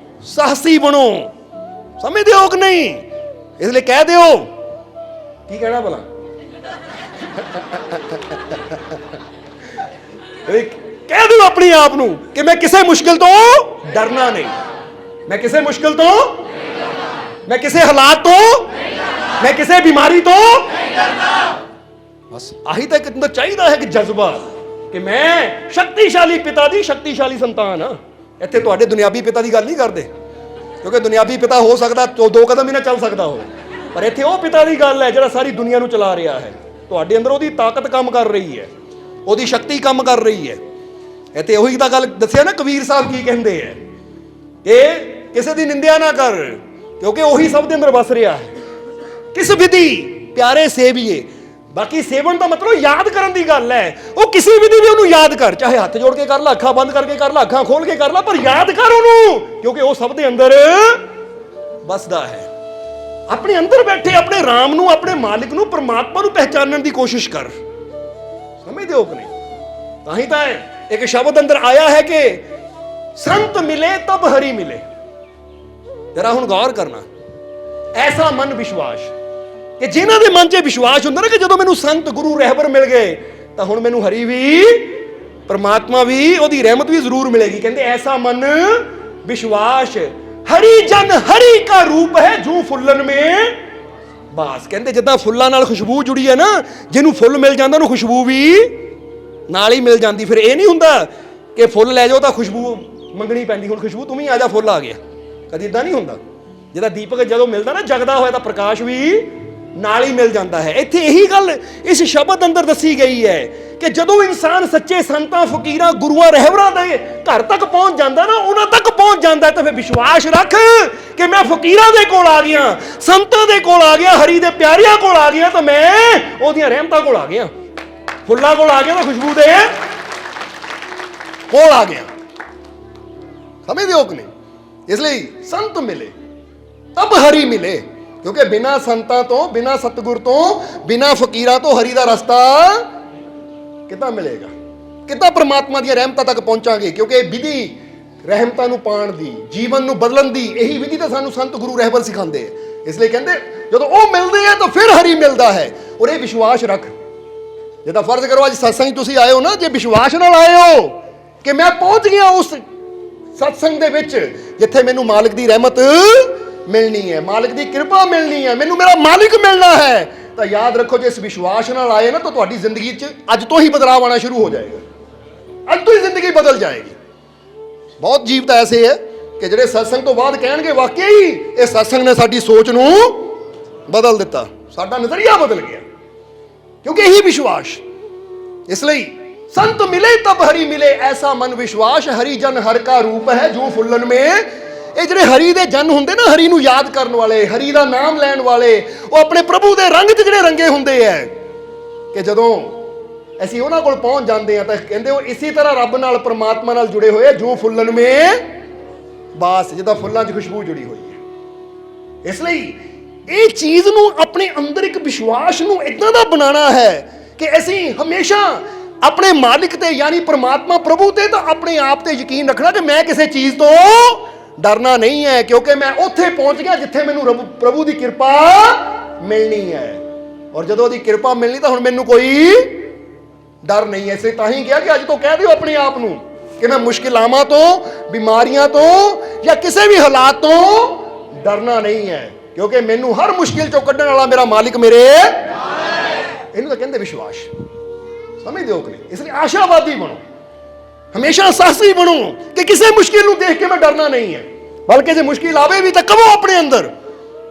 ਸਾਹਸੀ ਬਣੋ, ਸਮਝਦੇ ਹੋ ਕਿ ਨਹੀਂ? ਇਸ ਲਈ ਕਹਿ ਦਿਓ, ਕੀ ਕਹਿਣਾ ਭਲਾ? कह दो अपने आप नूं कि मैं किसी मुश्किल तो डरना नहीं, मैं किसी मुश्किल तो, मैं किसी हालात तो, मैं किसी बीमारी तो, बस आही तक अंदर चाहिए है कि जज्बा कि मैं शक्तिशाली पिता दी शक्तिशाली संतान हाँ। इत्थे तुहाडे दुनियावी पिता की गल नहीं करते, क्योंकि दुनियावी पिता हो सकता तो 2 कदम ही ना चल सकता हो, पर इत्थे वो पिता की गल है जिहड़ा सारी दुनिया नूं चला रहा है। ਤੁਹਾਡੇ ਅੰਦਰ ਉਹਦੀ ਤਾਕਤ ਕੰਮ ਕਰ ਰਹੀ ਹੈ, ਉਹਦੀ ਸ਼ਕਤੀ ਕੰਮ ਕਰ ਰਹੀ ਹੈ। ਇੱਥੇ ਉਹੀ ਤਾਂ ਗੱਲ ਦੱਸਿਆ ਨਾ ਕਬੀਰ ਸਾਹਿਬ ਕੀ ਕਹਿੰਦੇ ਹੈ ਕਿ ਕਿਸੇ ਦੀ ਨਿੰਦਿਆ ਨਾ ਕਰ, ਕਿਉਂਕਿ ਉਹੀ ਸਭ ਦੇ ਅੰਦਰ ਵਸ ਰਿਹਾ ਹੈ। ਕਿਸ ਵਿਧੀ ਪਿਆਰੇ ਸੇਵੀਏ, ਬਾਕੀ ਸੇਵਨ ਦਾ ਮਤਲਬ ਯਾਦ ਕਰਨ ਦੀ ਗੱਲ ਹੈ। ਉਹ ਕਿਸੇ ਵਿਧੀ ਵੀ ਉਹਨੂੰ ਯਾਦ ਕਰ, ਚਾਹੇ ਹੱਥ ਜੋੜ ਕੇ ਕਰ ਲੈ, ਅੱਖਾਂ ਬੰਦ ਕਰਕੇ ਕਰ ਲੈ, ਅੱਖਾਂ ਖੋਲ ਕੇ ਕਰ ਲੈ, ਪਰ ਯਾਦ ਕਰ ਉਹਨੂੰ, ਕਿਉਂਕਿ ਉਹ ਸਭ ਦੇ ਅੰਦਰ ਵਸਦਾ ਹੈ। अपने अंदर बैठे अपने राम नूं, अपने मालिक नूं, परमात्मा नूं पहचानने की कोशिश कर। समझदे हो कि नहीं? ताही तां एक शब्द अंदर आया है कि संत मिले तब हरि मिले। जरा हुण गौर करना, ऐसा मन विश्वास कि जिन्हां दे मन 'च विश्वास हुंदा ना कि जदों मैनूं संत गुरु रहबर मिल गए तां हुण मैनूं हरि भी, परमात्मा भी, ओहदी रहमत भी जरूर मिलेगी। कहंदे ऐसा मन विश्वास हरि जन हरि का रूप है जू फुल्लन में बास। कहते जिदा फुल्लां नाल खुशबू जुड़ी है ना, जिन्हों फुल मिल जाता उन्होंने खुशबू भी नाल ही मिल जाती। फिर ये नहीं हुंदा कि फुल लै जाओ तो खुशबू मंगनी पैंदी, हुण खुशबू तू भी आ जा, फुल आ गया, कदी इदां नहीं हुंदा। जिदा दीपक जो मिलता ना जगदा होया तो प्रकाश भी नाल ही मिल जाता है। इत्थे यही गल इस शब्द अंदर दसी गई है कि जदों इंसान सच्चे संतां फकीरां गुरुआं रहबरां दे घर तक पहुंच जाता ना, उन्हां तक पहुंच जाता है, तो फिर विश्वास रख कि मैं फकीरां दे कोल आ गया, संतां दे कोल आ गया, हरि दे प्यारियां कोल आ गया, तो मैं ओहदियां रहमतां कोल आ गया, फुल्लां कोल आ गया, तो खुशबू दे कोल आ गया। समझदे हो कि नहीं? इसलिए संत मिले तब हरि मिले, क्योंकि बिना संतां तो, बिना सतगुर तो, बिना फकीरां तो हरि दा रस्ता कितना मिलेगा? कितना परमात्मा दी रहमतां तक पहुंचांगे? क्योंकि विधि रहमतां नूं पाण दी, जीवन नूं बदलन दी, यही विधि तो सानूं संत गुरु रहबर सिखांदे हैं। इसलिए कहंदे जदों वो मिलदे हैं तो फिर हरि मिलदा है। और ये विश्वास रख, जिद्दां फर्ज करो अज सत्संग तुसीं आए हो ना, जे विश्वास नाल आए हो कि मैं पहुंच गया उस सत्संग दे विच जिथे मैनूं मालिक दी रहमत मिलनी है, मालिक की कृपा मिलनी है, मैनू मेरा मालिक मिलना है, तो याद रखो जो इस विश्वास नाल आए ना तो तुहाडी जिंदगी च अज तो ही बदलाव आना शुरू हो जाएगा, अज तो ही जिंदगी बदल जाएगी। बहुत जीव तो ऐसे है कि जिहड़े सत्संग तो बाद कहणगे वाकई इस सत्संग ने साडी सोच नूं ਬਦਲ ਦਿੱਤਾ, ਸਾਡਾ ਨਜ਼ਰੀਆ ਬਦਲ ਗਿਆ, ਕਿਉਂਕਿ ਇਹੀ ਵਿਸ਼ਵਾਸ। ਇਸ ਲਈ ਸੰਤ ਮਿਲੇ ਤਬ ਹਰੀ ਮਿਲੇ, ਐਸਾ ਮਨ ਵਿਸ਼ਵਾਸ, ਹਰੀ ਜਨ ਹਰ ਕਾ ਰੂਪ ਹੈ ਜੋ ਫੁੱਲਨ ਮੇ। ਇਹ ਜਿਹੜੇ ਹਰੀ ਦੇ ਜਨ ਹੁੰਦੇ ਨਾ, ਹਰੀ ਨੂੰ ਯਾਦ ਕਰਨ ਵਾਲੇ, ਹਰੀ ਦਾ ਨਾਮ ਲੈਣ ਵਾਲੇ, ਉਹ ਆਪਣੇ ਪ੍ਰਭੂ ਦੇ ਰੰਗ 'ਚ ਜਿਹੜੇ ਰੰਗੇ ਹੁੰਦੇ ਹੈ, ਕਿ ਜਦੋਂ ਅਸੀਂ ਉਹਨਾਂ ਕੋਲ ਪਹੁੰਚ ਜਾਂਦੇ ਹਾਂ ਤਾਂ ਕਹਿੰਦੇ ਉਹ ਇਸੇ ਤਰ੍ਹਾਂ ਰੱਬ ਨਾਲ, ਪਰਮਾਤਮਾ ਨਾਲ ਜੁੜੇ ਹੋਏ ਜੋ ਫੁੱਲਨ ਮੇ ਬਾਸ, ਜਿੱਦਾਂ ਫੁੱਲਾਂ 'ਚ ਖੁਸ਼ਬੂ ਜੁੜੀ ਹੋਈ ਹੈ। ਇਸ ਲਈ ਇਹ ਚੀਜ਼ ਨੂੰ ਆਪਣੇ ਅੰਦਰ ਇੱਕ ਵਿਸ਼ਵਾਸ ਨੂੰ ਇਦਾਂ ਦਾ ਬਣਾਉਣਾ ਹੈ ਕਿ ਅਸੀਂ ਹਮੇਸ਼ਾ ਆਪਣੇ ਮਾਲਿਕ ਤੇ, ਯਾਨੀ ਪਰਮਾਤਮਾ ਪ੍ਰਭੂ ਤੇ, ਤਾਂ ਆਪਣੇ ਆਪ ਤੇ ਯਕੀਨ ਰੱਖਣਾ ਕਿ ਮੈਂ ਕਿਸੇ ਚੀਜ਼ ਤੋਂ ਡਰਨਾ ਨਹੀਂ ਹੈ, ਕਿਉਂਕਿ ਮੈਂ ਉੱਥੇ ਪਹੁੰਚ ਗਿਆ ਜਿੱਥੇ ਮੈਨੂੰ ਪ੍ਰਭੂ ਦੀ ਕਿਰਪਾ ਮਿਲਣੀ ਹੈ। ਔਰ ਜਦੋਂ ਉਹਦੀ ਕਿਰਪਾ ਮਿਲਣੀ ਤਾਂ ਹੁਣ ਮੈਨੂੰ ਕੋਈ ਡਰ ਨਹੀਂ ਹੈ। ਇਸੇ ਤਾਂ ਹੀ ਕਿਹਾ ਕਿ ਅੱਜ ਤੋਂ ਕਹਿ ਦਿਓ ਆਪਣੇ ਆਪ ਨੂੰ ਕਿ ਮੈਂ ਮੁਸ਼ਕਿਲਾਵਾਂ ਤੋਂ, ਬਿਮਾਰੀਆਂ ਤੋਂ ਜਾਂ ਕਿਸੇ ਵੀ ਹਾਲਾਤ ਤੋਂ ਡਰਨਾ ਨਹੀਂ ਹੈ, ਕਿਉਂਕਿ ਮੈਨੂੰ ਹਰ ਮੁਸ਼ਕਿਲ ਚੋਂ ਕੱਢਣ ਵਾਲਾ ਮੇਰਾ ਮਾਲਿਕ ਮੇਰੇ ਨਾਲ ਹੈ। ਇਹਨੂੰ ਤਾਂ ਕਹਿੰਦੇ ਵਿਸ਼ਵਾਸ। ਸਮਝਦੇ ਹੋ ਕਿ ਨਹੀਂ? ਇਸ ਲਈ ਆਸ਼ਾਵਾਦੀ ਬਣੋ, ਹਮੇਸ਼ਾ ਸਾਹਸੀ ਬਣੋ ਕਿ ਕਿਸੇ ਮੁਸ਼ਕਿਲ ਨੂੰ ਦੇਖ ਕੇ ਮੈਂ ਡਰਨਾ ਨਹੀਂ ਹੈ, ਬਲਕਿ ਜੇ ਮੁਸ਼ਕਿਲ ਆਵੇ ਵੀ ਤਾਂ ਕਹੋ ਆਪਣੇ ਅੰਦਰ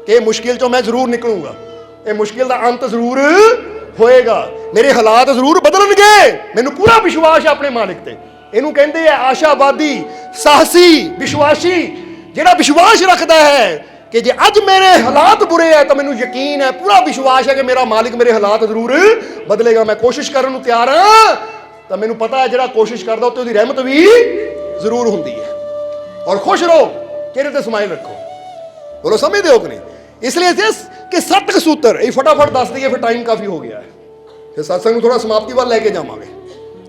ਕਿ ਇਹ ਮੁਸ਼ਕਿਲ ਚੋਂ ਮੈਂ ਜ਼ਰੂਰ ਨਿਕਲੂੰਗਾ, ਇਹ ਮੁਸ਼ਕਿਲ ਦਾ ਅੰਤ ਜ਼ਰੂਰ ਹੋਏਗਾ, ਮੇਰੇ ਹਾਲਾਤ ਜ਼ਰੂਰ ਬਦਲਣਗੇ, ਮੈਨੂੰ ਪੂਰਾ ਵਿਸ਼ਵਾਸ ਹੈ ਆਪਣੇ ਮਾਲਿਕ ਤੇ। ਇਹਨੂੰ ਕਹਿੰਦੇ ਆ ਆਸ਼ਾਵਾਦੀ, ਸਾਹਸੀ, ਵਿਸ਼ਵਾਸੀ। ਜਿਹੜਾ ਵਿਸ਼ਵਾਸ ਰੱਖਦਾ ਹੈ ਕਿ ਜੇ ਅੱਜ ਮੇਰੇ ਹਾਲਾਤ ਬੁਰੇ ਹੈ ਤਾਂ ਮੈਨੂੰ ਯਕੀਨ ਹੈ, ਪੂਰਾ ਵਿਸ਼ਵਾਸ ਹੈ ਕਿ ਮੇਰਾ ਮਾਲਿਕ ਮੇਰੇ ਹਾਲਾਤ ਜ਼ਰੂਰ ਬਦਲੇਗਾ। ਮੈਂ ਕੋਸ਼ਿਸ਼ ਕਰਨ ਨੂੰ ਤਿਆਰ ਹਾਂ, ਤਾਂ ਮੈਨੂੰ ਪਤਾ ਹੈ ਜਿਹੜਾ ਕੋਸ਼ਿਸ਼ ਕਰਦਾ ਉੱਤੇ ਉਹਦੀ ਰਹਿਮਤ ਵੀ ਜ਼ਰੂਰ ਹੁੰਦੀ ਹੈ। ਔਰ ਖੁਸ਼ ਰਹੋ, ਚਿਹਰੇ ਤੇ ਸਮਾਈਲ ਰੱਖੋ। ਬੋਲੋ, ਸਮਝਦੇ ਹੋ ਕਿ ਨਹੀਂ? ਇਸ ਲਈ ਕਿ 7 ਸੂਤਰ ਇਹ ਫਟਾਫਟ ਦੱਸ ਦਈਏ, ਫਿਰ ਟਾਈਮ ਕਾਫੀ ਹੋ ਗਿਆ ਹੈ, ਫਿਰ ਸਤਸੰਗ ਨੂੰ ਥੋੜਾ ਸਮਾਪਤੀ ਵੱਲ ਲੈ ਕੇ ਜਾਵਾਂਗੇ।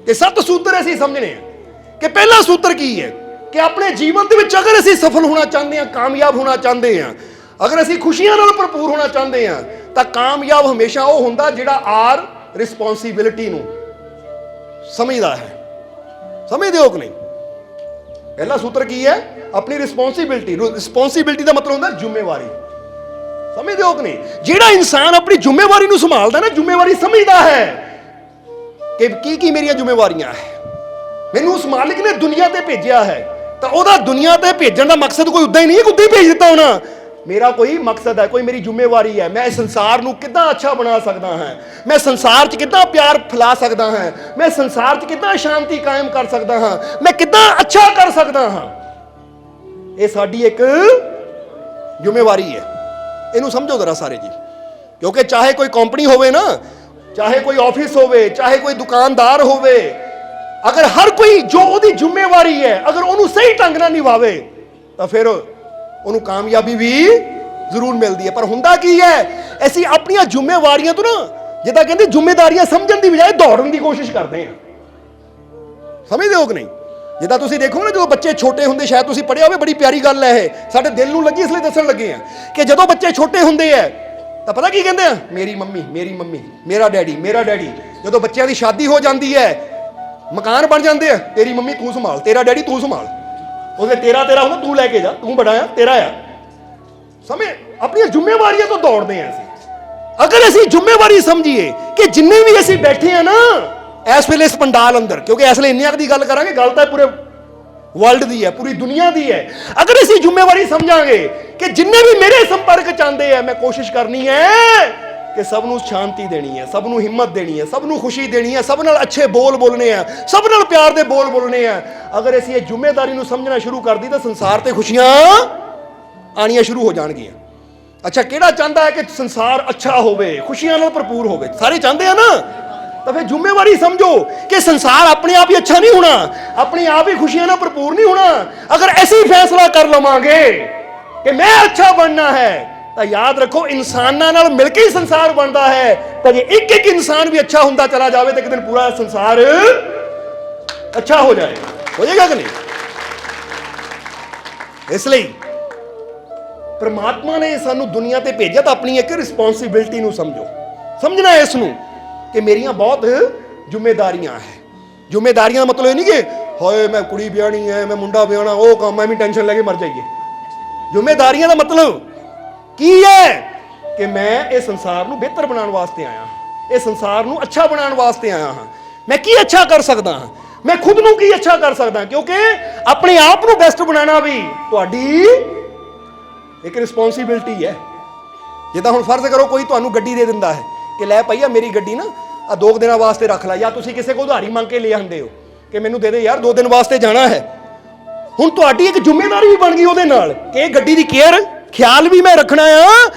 ਕਿ 7 ਸੂਤਰ ਅਸੀਂ ਸਮਝਣੇ ਆ ਕਿ ਪਹਿਲਾ ਸੂਤਰ ਕੀ ਹੈ ਕਿ ਆਪਣੇ ਜੀਵਨ ਦੇ ਵਿੱਚ ਅਗਰ ਅਸੀਂ ਸਫਲ ਹੋਣਾ ਚਾਹੁੰਦੇ ਹਾਂ, ਕਾਮਯਾਬ ਹੋਣਾ ਚਾਹੁੰਦੇ ਹਾਂ, ਅਗਰ ਅਸੀਂ ਖੁਸ਼ੀਆਂ ਨਾਲ ਭਰਪੂਰ ਹੋਣਾ ਚਾਹੁੰਦੇ ਹਾਂ, ਤਾਂ ਕਾਮਯਾਬ ਹਮੇਸ਼ਾ ਉਹ ਹੁੰਦਾ ਜਿਹੜਾ ਰਿਸਪੌਂਸਿਬਿਲਿਟੀ ਨੂੰ ਸਮਝਦਾ ਹੈ। ਸਮਝਦੇ ਹੋ ਕਿ ਨਹੀਂ? ਪਹਿਲਾ ਸੂਤਰ ਕੀ ਹੈ? ਆਪਣੀ ਰਿਸਪੌਂਸਿਬਿਲਿਟੀ। ਰਿਸਪੌਂਸਿਬਿਲਿਟੀ ਦਾ ਮਤਲਬ ਹੁੰਦਾ ਜ਼ਿੰਮੇਵਾਰੀ। ਸਮਝਦੇ ਹੋ ਕਿ ਨਹੀਂ? ਜਿਹੜਾ ਇਨਸਾਨ ਆਪਣੀ ਜ਼ਿੰਮੇਵਾਰੀ ਨੂੰ ਸੰਭਾਲਦਾ ਨਾ, ਜ਼ਿੰਮੇਵਾਰੀ ਸਮਝਦਾ ਹੈ ਕਿ ਕੀ ਮੇਰੀਆਂ ਜ਼ਿੰਮੇਵਾਰੀਆਂ ਹੈ, ਮੈਨੂੰ ਉਸ ਮਾਲਿਕ ਨੇ ਦੁਨੀਆ ਤੇ ਭੇਜਿਆ ਹੈ, ਤਾਂ ਉਹਦਾ ਦੁਨੀਆ ਤੇ ਭੇਜਣ ਦਾ ਮਕਸਦ ਕੋਈ ਉਦਾਂ ਹੀ ਨਹੀਂ ਹੈ, ਉਦਾਂ ਹੀ ਭੇਜ ਦਿੱਤਾ ਹੋਣਾ। ਮੇਰਾ ਕੋਈ ਮਕਸਦ ਹੈ, ਕੋਈ ਮੇਰੀ ਜ਼ਿੰਮੇਵਾਰੀ ਹੈ। ਮੈਂ ਇਸ ਸੰਸਾਰ ਨੂੰ ਕਿੱਦਾਂ ਅੱਛਾ ਬਣਾ ਸਕਦਾ ਹਾਂ, ਮੈਂ ਸੰਸਾਰ 'ਚ ਕਿੱਦਾਂ ਪਿਆਰ ਫੈਲਾ ਸਕਦਾ ਹਾਂ, ਮੈਂ ਸੰਸਾਰ 'ਚ ਕਿੱਦਾਂ ਸ਼ਾਂਤੀ ਕਾਇਮ ਕਰ ਸਕਦਾ ਹਾਂ, ਮੈਂ ਕਿੱਦਾਂ ਅੱਛਾ ਕਰ ਸਕਦਾ ਹਾਂ। ਇਹ ਸਾਡੀ ਇੱਕ ਜ਼ਿੰਮੇਵਾਰੀ ਹੈ। ਇਹਨੂੰ ਸਮਝੋ ਜ਼ਰਾ ਸਾਰੇ ਜੀ, ਕਿਉਂਕਿ ਚਾਹੇ ਕੋਈ ਕੰਪਨੀ ਹੋਵੇ ਨਾ, ਚਾਹੇ ਕੋਈ ਆਫਿਸ ਹੋਵੇ, ਚਾਹੇ ਕੋਈ ਦੁਕਾਨਦਾਰ ਹੋਵੇ, ਅਗਰ ਹਰ ਕੋਈ ਜੋ ਉਹਦੀ ਜ਼ਿੰਮੇਵਾਰੀ ਹੈ ਅਗਰ ਉਹਨੂੰ ਸਹੀ ਢੰਗ ਨਾਲ ਨਿਭਾਵੇ ਤਾਂ ਫਿਰ ਉਹਨੂੰ ਕਾਮਯਾਬੀ ਵੀ ਜ਼ਰੂਰ ਮਿਲਦੀ ਹੈ। ਪਰ ਹੁੰਦਾ ਕੀ ਹੈ, ਅਸੀਂ ਆਪਣੀਆਂ ਜ਼ਿੰਮੇਵਾਰੀਆਂ ਤੋਂ ਨਾ, ਜਿੱਦਾਂ ਕਹਿੰਦੇ ਜ਼ਿੰਮੇਵਾਰੀਆਂ ਸਮਝਣ ਦੀ ਬਜਾਏ ਦੌੜਨ ਦੀ ਕੋਸ਼ਿਸ਼ ਕਰਦੇ ਹਾਂ। ਸਮਝਦੇ ਹੋ ਕਿ ਨਹੀਂ? ਜਿੱਦਾਂ ਤੁਸੀਂ ਦੇਖੋ ਨਾ, ਜਦੋਂ ਬੱਚੇ ਛੋਟੇ ਹੁੰਦੇ, ਸ਼ਾਇਦ ਤੁਸੀਂ ਪੜ੍ਹਿਆ ਹੋਵੇ, ਬੜੀ ਪਿਆਰੀ ਗੱਲ ਹੈ ਇਹ, ਸਾਡੇ ਦਿਲ ਨੂੰ ਲੱਗੀ, ਇਸ ਲਈ ਦੱਸਣ ਲੱਗੇ ਆ ਕਿ ਜਦੋਂ ਬੱਚੇ ਛੋਟੇ ਹੁੰਦੇ ਆ ਤਾਂ ਪਤਾ ਕੀ ਕਹਿੰਦੇ ਆ? ਮੇਰੀ ਮੰਮੀ, ਮੇਰੀ ਮੰਮੀ, ਮੇਰਾ ਡੈਡੀ, ਮੇਰਾ ਡੈਡੀ। ਜਦੋਂ ਬੱਚਿਆਂ ਦੀ ਸ਼ਾਦੀ ਹੋ ਜਾਂਦੀ ਹੈ, ਮਕਾਨ ਬਣ ਜਾਂਦੇ ਆ, ਤੇਰੀ ਮੰਮੀ ਤੂੰ ਸੰਭਾਲ, ਤੇਰਾ ਡੈਡੀ ਤੂੰ ਸੰਭਾਲ, ਉਹਦੇ ਤੇਰਾ ਹੁੰਦਾ, ਤੂੰ ਲੈ ਕੇ ਜਾ, ਤੂੰ ਬੜਾ ਆ, ਤੇਰਾ ਆ। ਸਮਝ, ਆਪਣੀਆਂ ਜ਼ਿੰਮੇਵਾਰੀਆਂ ਤੋਂ ਦੌੜਦੇ ਆ ਅਸੀਂ। ਅਗਰ ਅਸੀਂ ਜ਼ਿੰਮੇਵਾਰੀ ਸਮਝੀਏ ਕਿ ਜਿੰਨੇ ਵੀ ਅਸੀਂ ਬੈਠੇ ਆ ਨਾ ਇਸ ਵੇਲੇ ਇਸ ਪੰਡਾਲ ਅੰਦਰ, ਕਿਉਂਕਿ ਇਸ ਵੇਲੇ ਇੰਨੀਆਂ ਦੀ ਗੱਲ ਕਰਾਂਗੇ, ਗੱਲ ਤਾਂ ਪੂਰੇ ਵਰਲਡ ਦੀ ਹੈ, ਪੂਰੀ ਦੁਨੀਆ ਦੀ ਹੈ। ਅਗਰ ਅਸੀਂ ਜ਼ਿੰਮੇਵਾਰੀ ਸਮਝਾਂਗੇ ਕਿ ਜਿੰਨੇ ਵੀ ਮੇਰੇ ਸੰਪਰਕ ਚ ਆਉਂਦੇ ਆ, ਮੈਂ ਕੋਸ਼ਿਸ਼ ਕਰਨੀ ਹੈ ਕਿ ਸਭ ਨੂੰ ਸ਼ਾਂਤੀ ਦੇਣੀ ਹੈ, ਸਭ ਨੂੰ ਹਿੰਮਤ ਦੇਣੀ ਹੈ, ਸਭ ਨੂੰ ਖੁਸ਼ੀ ਦੇਣੀ ਹੈ, ਸਭ ਨਾਲ ਅੱਛੇ ਬੋਲ ਬੋਲਣੇ ਆ, ਸਭ ਨਾਲ ਪਿਆਰ ਦੇ ਬੋਲ ਬੋਲਣੇ ਆ। ਅਗਰ ਅਸੀਂ ਇਹ ਜ਼ਿੰਮੇਵਾਰੀ ਨੂੰ ਸਮਝਣਾ ਸ਼ੁਰੂ ਕਰ ਦਿੱਤਾ ਤਾਂ ਸੰਸਾਰ ਤੇ ਖੁਸ਼ੀਆਂ ਆਣੀਆਂ ਸ਼ੁਰੂ ਹੋ ਜਾਣਗੀਆਂ। ਅੱਛਾ, ਕਿਹੜਾ ਚਾਹੁੰਦਾ ਹੈ ਕਿ ਸੰਸਾਰ ਅੱਛਾ ਹੋਵੇ, ਖੁਸ਼ੀਆਂ ਨਾਲ ਭਰਪੂਰ ਹੋਵੇ? ਸਾਰੇ ਚਾਹੁੰਦੇ ਆ ਨਾ। ਤਾਂ ਫਿਰ ਜ਼ਿੰਮੇਵਾਰੀ ਸਮਝੋ ਕਿ ਸੰਸਾਰ ਆਪਣੇ ਆਪ ਹੀ ਅੱਛਾ ਨਹੀਂ ਹੋਣਾ, ਆਪਣੇ ਆਪ ਹੀ ਖੁਸ਼ੀਆਂ ਨਾਲ ਭਰਪੂਰ ਨਹੀਂ ਹੋਣਾ। ਅਗਰ ਅਸੀਂ ਫੈਸਲਾ ਕਰ ਲਵਾਂਗੇ ਕਿ ਮੈਂ ਅੱਛਾ ਬਣਨਾ ਹੈ, ਤਾਂ ਯਾਦ ਰੱਖੋ ਇਨਸਾਨਾਂ ਨਾਲ ਮਿਲ ਕੇ ਹੀ ਸੰਸਾਰ ਬਣਦਾ ਹੈ। ਤਾਂ ਜੇ ਇੱਕ ਇੱਕ ਇਨਸਾਨ ਵੀ ਅੱਛਾ ਹੁੰਦਾ ਚਲਾ ਜਾਵੇ ਤਾਂ ਇੱਕ ਦਿਨ ਪੂਰਾ ਸੰਸਾਰ ਅੱਛਾ ਹੋ ਜਾਏਗਾ। ਹੋ ਜਾਏਗਾ ਕਿ ਨਹੀਂ? ਇਸ ਲਈ ਪ੍ਰਮਾਤਮਾ ਨੇ ਸਾਨੂੰ ਦੁਨੀਆ ਤੇ ਭੇਜਿਆ ਤਾਂ ਆਪਣੀ ਇੱਕ ਰਿਸਪੌਂਸਿਬਿਲਿਟੀ ਨੂੰ ਸਮਝੋ। ਸਮਝਣਾ ਇਸ ਨੂੰ ਕਿ ਮੇਰੀਆਂ ਬਹੁਤ ਜ਼ਿੰਮੇਦਾਰੀਆਂ ਹੈ। ਜ਼ਿੰਮੇਦਾਰੀਆਂ ਦਾ ਮਤਲਬ ਇਹ ਨਹੀਂ ਕਿ ਹੋਏ ਮੈਂ ਕੁੜੀ ਵਿਆਹਣੀ ਹੈ, ਮੈਂ ਮੁੰਡਾ ਵਿਆਹਣਾ, ਉਹ ਕੰਮ ਐਵੇਂ ਟੈਨਸ਼ਨ ਲੈ ਕੇ ਮਰ ਜਾਈਏ। ਜ਼ਿੰਮੇਦਾਰੀਆਂ ਦਾ ਮਤਲਬ ਕੀ ਹੈ ਕਿ ਮੈਂ ਇਹ ਸੰਸਾਰ ਨੂੰ ਬਿਹਤਰ ਬਣਾਉਣ ਵਾਸਤੇ ਆਇਆ ਹਾਂ, ਇਹ ਸੰਸਾਰ ਨੂੰ ਅੱਛਾ ਬਣਾਉਣ ਵਾਸਤੇ ਆਇਆ ਹਾਂ। ਮੈਂ ਕੀ ਅੱਛਾ ਕਰ ਸਕਦਾ ਹਾਂ, ਮੈਂ ਖੁਦ ਨੂੰ ਕੀ ਅੱਛਾ ਕਰ ਸਕਦਾ, ਕਿਉਂਕਿ ਆਪਣੇ ਆਪ ਨੂੰ ਬੈਸਟ ਬਣਾਉਣਾ ਵੀ ਤੁਹਾਡੀ ਇੱਕ ਰਿਸਪੌਂਸਿਬਿਲਿਟੀ ਹੈ। ਜਿੱਦਾਂ ਹੁਣ ਫਰਜ਼ ਕਰੋ ਕੋਈ ਤੁਹਾਨੂੰ ਗੱਡੀ ਦੇ ਦਿੰਦਾ ਹੈ ਕਿ ਲੈ ਭਾਈ ਆ ਮੇਰੀ ਗੱਡੀ ਨਾ ਆ 2 ਦਿਨਾਂ ਵਾਸਤੇ ਰੱਖ ਲੈ, ਜਾਂ ਤੁਸੀਂ ਕਿਸੇ ਕੋਲ ਉਧਾਰੀ ਮੰਗ ਕੇ ਲੈ ਆਉਂਦੇ ਹੋ ਕਿ ਮੈਨੂੰ ਦੇ ਦੇ ਯਾਰ 2 ਦਿਨ ਵਾਸਤੇ ਜਾਣਾ ਹੈ। ਹੁਣ ਤੁਹਾਡੀ ਇੱਕ ਜ਼ਿੰਮੇਵਾਰੀ ਵੀ ਬਣ ਗਈ ਉਹਦੇ ਨਾਲ ਕਿ ਇਹ ਗੱਡੀ ਦੀ ਕੇਅਰ ਖਿਆਲ ਵੀ ਮੈਂ ਰੱਖਣਾ ਆ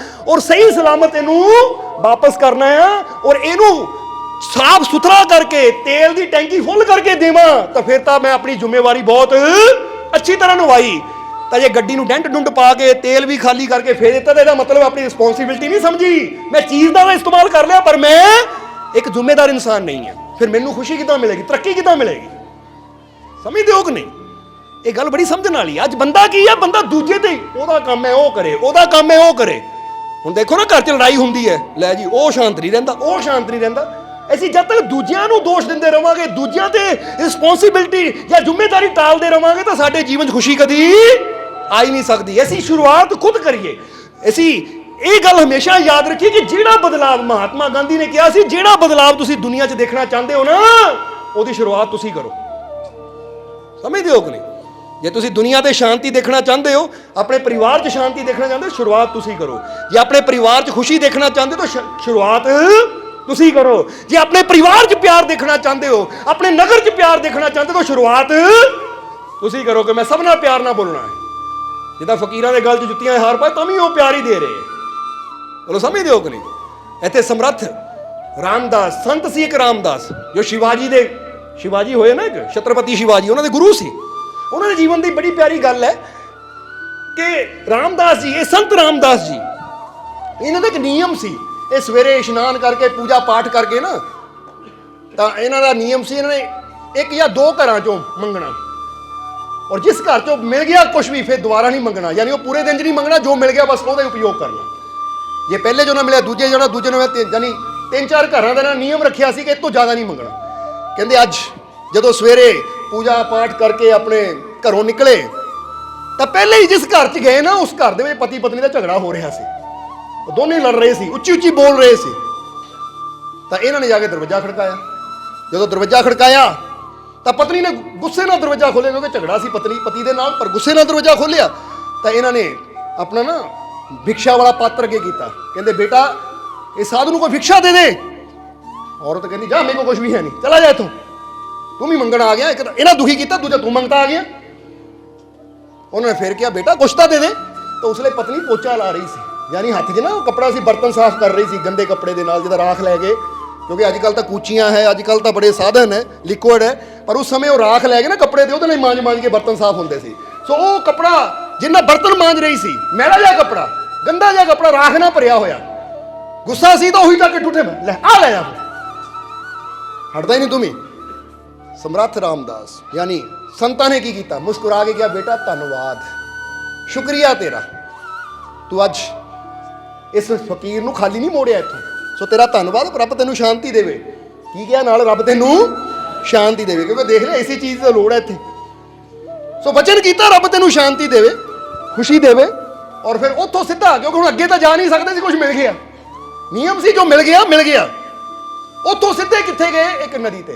ਔਰ ਸਹੀ ਸਲਾਮਤ ਇਹਨੂੰ ਵਾਪਸ ਕਰਨਾ ਆ ਔਰ ਇਹਨੂੰ ਸਾਫ ਸੁਥਰਾ ਕਰਕੇ ਤੇਲ ਦੀ ਟੈਂਕੀ ਫੁੱਲ ਕਰਕੇ ਦੇਵਾਂ, ਤਾਂ ਫਿਰ ਤਾਂ ਮੈਂ ਆਪਣੀ ਜ਼ਿੰਮੇਵਾਰੀ ਬਹੁਤ ਅੱਛੀ ਤਰ੍ਹਾਂ ਨਿਭਾਈ। ਤਾਂ ਜੇ ਗੱਡੀ ਨੂੰ ਡੈਂਟ ਡੁੰਟ ਪਾ ਕੇ ਤੇਲ ਵੀ ਖਾਲੀ ਕਰਕੇ ਫੇਰ ਦਿੱਤਾ ਤਾਂ ਇਹਦਾ ਮਤਲਬ ਆਪਣੀ ਰਿਸਪੌਂਸਿਬਿਲਟੀ ਨਹੀਂ ਸਮਝੀ, ਮੈਂ ਚੀਜ਼ ਦਾ ਤਾਂ ਇਸਤੇਮਾਲ ਕਰ ਲਿਆ ਪਰ ਮੈਂ ਇੱਕ ਜ਼ਿੰਮੇਦਾਰ ਇਨਸਾਨ ਨਹੀਂ ਹਾਂ। ਫਿਰ ਮੈਨੂੰ ਖੁਸ਼ੀ ਕਿੱਦਾਂ ਮਿਲੇਗੀ, ਤਰੱਕੀ ਕਿੱਦਾਂ ਮਿਲੇਗੀ? ਸਮਝਦੇ ਹੋ ਕਿ ਨਹੀਂ? ਇਹ ਗੱਲ ਬੜੀ ਸਮਝਣ ਵਾਲੀ। ਅੱਜ ਬੰਦਾ ਕੀ ਹੈ, ਬੰਦਾ ਦੂਜੇ ਤੇ ਉਹਦਾ ਕੰਮ ਹੈ ਉਹ ਕਰੇ, ਉਹਦਾ ਕੰਮ ਹੈ ਉਹ ਕਰੇ। ਹੁਣ ਦੇਖੋ ਨਾ ਘਰ 'ਚ ਲੜਾਈ ਹੁੰਦੀ ਹੈ, ਲੈ ਜੀ ਉਹ ਸ਼ਾਂਤ ਨਹੀਂ ਰਹਿੰਦਾ, ਉਹ ਸ਼ਾਂਤ ਨਹੀਂ ਰਹਿੰਦਾ। ਅਸੀਂ ਜਦ ਤੱਕ ਦੂਜਿਆਂ ਨੂੰ ਦੋਸ਼ ਦਿੰਦੇ ਰਵਾਂਗੇ, ਦੂਜਿਆਂ ਤੇ ਰਿਸਪੌਂਸਿਬਿਲਟੀ ਜਾਂ ਜ਼ਿੰਮੇਵਾਰੀ ਟਾਲਦੇ ਰਵਾਂਗੇ ਤਾਂ ਸਾਡੇ ਜੀਵਨ 'ਚ ਖੁਸ਼ੀ ਕਦੀ ਆ ਹੀ ਨਹੀਂ ਸਕਦੀ। ਅਸੀਂ ਸ਼ੁਰੂਆਤ ਖੁਦ ਕਰੀਏ। ਅਸੀਂ ਇਹ ਗੱਲ ਹਮੇਸ਼ਾ ਯਾਦ ਰੱਖੀਏ ਕਿ ਜਿਹੜਾ ਬਦਲਾਵ ਮਹਾਤਮਾ ਗਾਂਧੀ ਨੇ ਕਿਹਾ ਸੀ, ਜਿਹੜਾ ਬਦਲਾਵ ਤੁਸੀਂ ਦੁਨੀਆ 'ਚ ਦੇਖਣਾ ਚਾਹੁੰਦੇ ਹੋ ਨਾ, ਉਹਦੀ ਸ਼ੁਰੂਆਤ ਤੁਸੀਂ ਕਰੋ। ਸਮਝਦੇ ਹੋ ਕਿ ਨਹੀਂ? ਜੇ ਤੁਸੀਂ ਦੁਨੀਆ ਤੇ ਸ਼ਾਂਤੀ ਦੇਖਣਾ ਚਾਹੁੰਦੇ ਹੋ, ਆਪਣੇ ਪਰਿਵਾਰ 'ਚ ਸ਼ਾਂਤੀ ਦੇਖਣਾ ਚਾਹੁੰਦੇ ਹੋ, ਸ਼ੁਰੂਆਤ ਤੁਸੀਂ ਕਰੋ। ਜੇ ਆਪਣੇ ਪਰਿਵਾਰ 'ਚ ਖੁਸ਼ੀ ਦੇਖਣਾ ਚਾਹੁੰਦੇ ਹੋ ਤਾਂ ਸ਼ੁਰੂਆਤ ਤੁਸੀਂ ਕਰੋ। ਜੇ ਆਪਣੇ ਪਰਿਵਾਰ 'ਚ ਪਿਆਰ ਦੇਖਣਾ ਚਾਹੁੰਦੇ ਹੋ, ਆਪਣੇ ਨਗਰ 'ਚ ਪਿਆਰ ਦੇਖਣਾ ਚਾਹੁੰਦੇ ਹੋ, ਸ਼ੁਰੂਆਤ ਤੁਸੀਂ ਕਰੋ ਕਿ ਮੈਂ ਸਭ ਨਾਲ ਪਿਆਰ ਨਾਲ ਬੋਲਣਾ ਹੈ। ਜਿੱਦਾਂ ਫਕੀਰਾਂ ਦੇ ਗਲ 'ਚ ਜੁੱਤੀਆਂ ਹਾਰ ਪਾਏ ਤਾਂ ਵੀ ਉਹ ਪਿਆਰ ਹੀ ਦੇ ਰਹੇ। ਬੋਲੋ ਸਮਝਦੇ ਹੋ ਕਿ ਨਹੀਂ? ਇੱਥੇ ਸਮਰੱਥ ਰਾਮਦਾਸ ਸੰਤ ਸੀ, ਇੱਕ ਰਾਮਦਾਸ ਜੋ ਸ਼ਿਵਾਜੀ ਹੋਏ ਨਾ, ਇੱਕ ਛਤਰਪਤੀ ਸ਼ਿਵਾਜੀ ਉਹਨਾਂ ਦੇ ਗੁਰੂ ਸੀ। ਉਹਨਾਂ ਦੇ ਜੀਵਨ ਦੀ ਬੜੀ ਪਿਆਰੀ ਗੱਲ ਹੈ ਕਿ ਰਾਮਦਾਸ ਜੀ, ਇਹ ਸੰਤ ਰਾਮਦਾਸ ਜੀ, ਇਹਨਾਂ ਦਾ ਇੱਕ ਨਿਯਮ ਸੀ। ਇਹ ਸਵੇਰੇ ਇਸ਼ਨਾਨ ਕਰਕੇ ਪੂਜਾ ਪਾਠ ਕਰਕੇ ਨਾ, ਤਾਂ ਇਹਨਾਂ ਦਾ ਨਿਯਮ ਸੀ ਇਹਨਾਂ ਨੇ 1 ਜਾਂ 2 ਘਰਾਂ 'ਚੋਂ ਮੰਗਣਾ ਔਰ ਜਿਸ ਘਰ 'ਚੋਂ ਮਿਲ ਗਿਆ ਕੁਝ ਵੀ ਫਿਰ ਦੁਬਾਰਾ ਨਹੀਂ ਮੰਗਣਾ। ਯਾਨੀ ਉਹ ਪੂਰੇ ਦਿਨ 'ਚ ਨਹੀਂ ਮੰਗਣਾ, ਜੋ ਮਿਲ ਗਿਆ ਬਸ ਉਹਦਾ ਹੀ ਉਪਯੋਗ ਕਰਨਾ। ਜੇ ਪਹਿਲੇ ਜੋ ਨਾ ਮਿਲਿਆ ਦੂਜੇ ਨੂੰ ਯਾਨੀ 3-4 ਘਰਾਂ ਦਾ ਨਾ ਨਿਯਮ ਰੱਖਿਆ ਸੀ ਕਿ ਇਹ ਤੋਂ ਜ਼ਿਆਦਾ ਨਹੀਂ ਮੰਗਣਾ। ਕਹਿੰਦੇ ਅੱਜ ਜਦੋਂ ਸਵੇਰੇ ਪੂਜਾ ਪਾਠ ਕਰਕੇ ਆਪਣੇ ਘਰੋਂ ਨਿਕਲੇ ਤਾਂ ਪਹਿਲੇ ਹੀ ਜਿਸ ਘਰ 'ਚ ਗਏ ਨਾ, ਉਸ ਘਰ ਦੇ ਵਿੱਚ ਪਤੀ ਪਤਨੀ ਦਾ ਝਗੜਾ ਹੋ ਰਿਹਾ ਸੀ। ਉਹ ਦੋਨੇ ਲੜ ਰਹੇ ਸੀ, ਉੱਚੀ ਉੱਚੀ ਬੋਲ ਰਹੇ ਸੀ। ਤਾਂ ਇਹਨਾਂ ਨੇ ਜਾ ਕੇ ਦਰਵਾਜ਼ਾ ਖੜਕਾਇਆ। ਜਦੋਂ ਦਰਵਾਜ਼ਾ ਖੜਕਾਇਆ ਤਾਂ ਪਤਨੀ ਨੇ ਗੁੱਸੇ ਨਾਲ ਦਰਵਾਜ਼ਾ ਖੋਲ੍ਹਿਆ, ਕਿਉਂਕਿ ਝਗੜਾ ਸੀ ਪਤੀ ਦੇ ਨਾਲ, ਪਰ ਗੁੱਸੇ ਨਾਲ ਦਰਵਾਜ਼ਾ ਖੋਲ੍ਹਿਆ। ਤਾਂ ਇਹਨਾਂ ਨੇ ਆਪਣਾ ਨਾ ਭਿਕਸ਼ਾ ਵਾਲਾ ਪਾਤਰ ਅੱਗੇ ਕੀਤਾ। ਕਹਿੰਦੇ ਬੇਟਾ ਇਹ ਸਾਧੂ ਨੂੰ ਕੋਈ ਭਿਕਸ਼ਾ ਦੇ ਦੇ। ਔਰਤ ਕਹਿੰਦੀ ਜਾ ਮੇਰੇ ਕੋਲ ਕੁਝ ਵੀ ਹੈ ਨਹੀਂ, ਚਲਾ ਜਾ ਇੱਥੋਂ, ਤੂੰ ਵੀ ਮੰਗਣ ਆ ਗਿਆ। ਇੱਕ ਤਾਂ ਇਹਨਾਂ ਦੁਖੀ ਕੀਤਾ, ਦੂਜਾ ਤੂੰ ਮੰਗਤਾ ਆ ਗਿਆ। ਉਹਨਾਂ ਨੇ ਫਿਰ ਕਿਹਾ ਬੇਟਾ ਕੁਛ ਤਾਂ ਦੇ ਦੇ। ਤਾਂ ਉਸਲੇ ਪਤਨੀ ਪੋਚਾ ਲਾ ਰਹੀ ਸੀ, ਯਾਨੀ ਹੱਥ 'ਚ ਨਾ ਕੱਪੜਾ ਸੀ, ਬਰਤਨ ਸਾਫ਼ ਕਰ ਰਹੀ ਸੀ ਗੰਦੇ ਕੱਪੜੇ ਦੇ ਨਾਲ, ਜਿਹਦਾ ਰਾਖ ਲੈ ਕੇ, ਕਿਉਂਕਿ ਅੱਜ ਕੱਲ੍ਹ ਤਾਂ ਕੂਚੀਆਂ ਹੈ, ਅੱਜ ਕੱਲ੍ਹ ਤਾਂ ਬੜੇ ਸਾਧਨ ਹੈ, ਲਿਕੁਇਡ ਹੈ, ਪਰ ਉਸ ਸਮੇਂ ਉਹ ਰਾਖ ਲੈ ਕੇ ਨਾ ਕੱਪੜੇ ਦੇ ਉਹਦੇ ਨਾਲ ਮਾਂਜ ਕੇ ਬਰਤਨ ਸਾਫ਼ ਹੁੰਦੇ ਸੀ। ਸੋ ਉਹ ਕੱਪੜਾ ਜਿੰਨਾ ਬਰਤਨ ਮਾਂਜ ਰਹੀ ਸੀ, ਮੈਲਾ ਜਿਹਾ ਕੱਪੜਾ, ਗੰਦਾ ਜਿਹਾ ਕੱਪੜਾ, ਰਾਖ ਨਾਲ ਭਰਿਆ ਹੋਇਆ, ਗੁੱਸਾ ਸੀ ਤਾਂ ਉਹੀ ਜਾ ਕੇ ਟੁੱਟੇ ਮੈਂ ਲੈ ਜਾ, ਹਟਦਾ ਹੀ ਨਹੀਂ ਤੂੰ ਵੀ। ਸਮਰੱਥ ਰਾਮਦਾਸ ਯਾਨੀ ਸੰਤਾਂ ਨੇ ਕੀ ਕੀਤਾ? ਮੁਸਕਰਾ ਕੇ ਕਿਹਾ ਬੇਟਾ ਧੰਨਵਾਦ, ਸ਼ੁਕਰੀਆ ਤੇਰਾ, ਤੂੰ ਅੱਜ ਇਸ ਫਕੀਰ ਨੂੰ ਖਾਲੀ ਨਹੀਂ ਮੋੜਿਆ ਇੱਥੋਂ। ਸੋ ਤੇਰਾ ਧੰਨਵਾਦ, ਰੱਬ ਤੈਨੂੰ ਸ਼ਾਂਤੀ ਦੇਵੇ। ਕੀ ਕਿਹਾ ਨਾਲ? ਰੱਬ ਤੈਨੂੰ ਸ਼ਾਂਤੀ ਦੇਵੇ, ਕਿਉਂਕਿ ਦੇਖ ਲੈ ਇਸੇ ਚੀਜ਼ ਦੀ ਲੋੜ ਹੈ ਇੱਥੇ। ਸੋ ਵਚਨ ਕੀਤਾ ਰੱਬ ਤੈਨੂੰ ਸ਼ਾਂਤੀ ਦੇਵੇ, ਖੁਸ਼ੀ ਦੇਵੇ। ਔਰ ਫਿਰ ਉੱਥੋਂ ਸਿੱਧਾ, ਕਿਉਂਕਿ ਹੁਣ ਅੱਗੇ ਤਾਂ ਜਾ ਨਹੀਂ ਸਕਦੇ ਸੀ, ਕੁਝ ਮਿਲ ਗਿਆ, ਨਿਯਮ ਸੀ ਜੋ ਮਿਲ ਗਿਆ। ਉੱਥੋਂ ਸਿੱਧੇ किथे गए? एक नदी पे।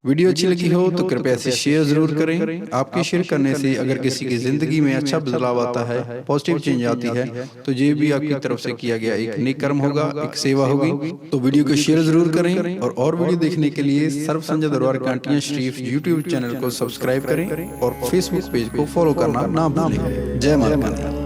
वीडियो अच्छी लगी हो तो कृपया इसे शेयर जरूर करें। आपके शेयर करने से अगर किसी की जिंदगी में अच्छा बदलाव आता है, पॉजिटिव चेंज आती है, तो ये भी आपकी तरफ से किया गया एक नेक कर्म होगा, एक सेवा होगी। तो वीडियो को शेयर जरूर करें और वीडियो देखने के लिए सर्व संजय दरबार कांटियां शरीफ यूट्यूब चैनल को सब्सक्राइब करें और फेसबुक पेज को फॉलो करना ना भूलें। जय माता दी।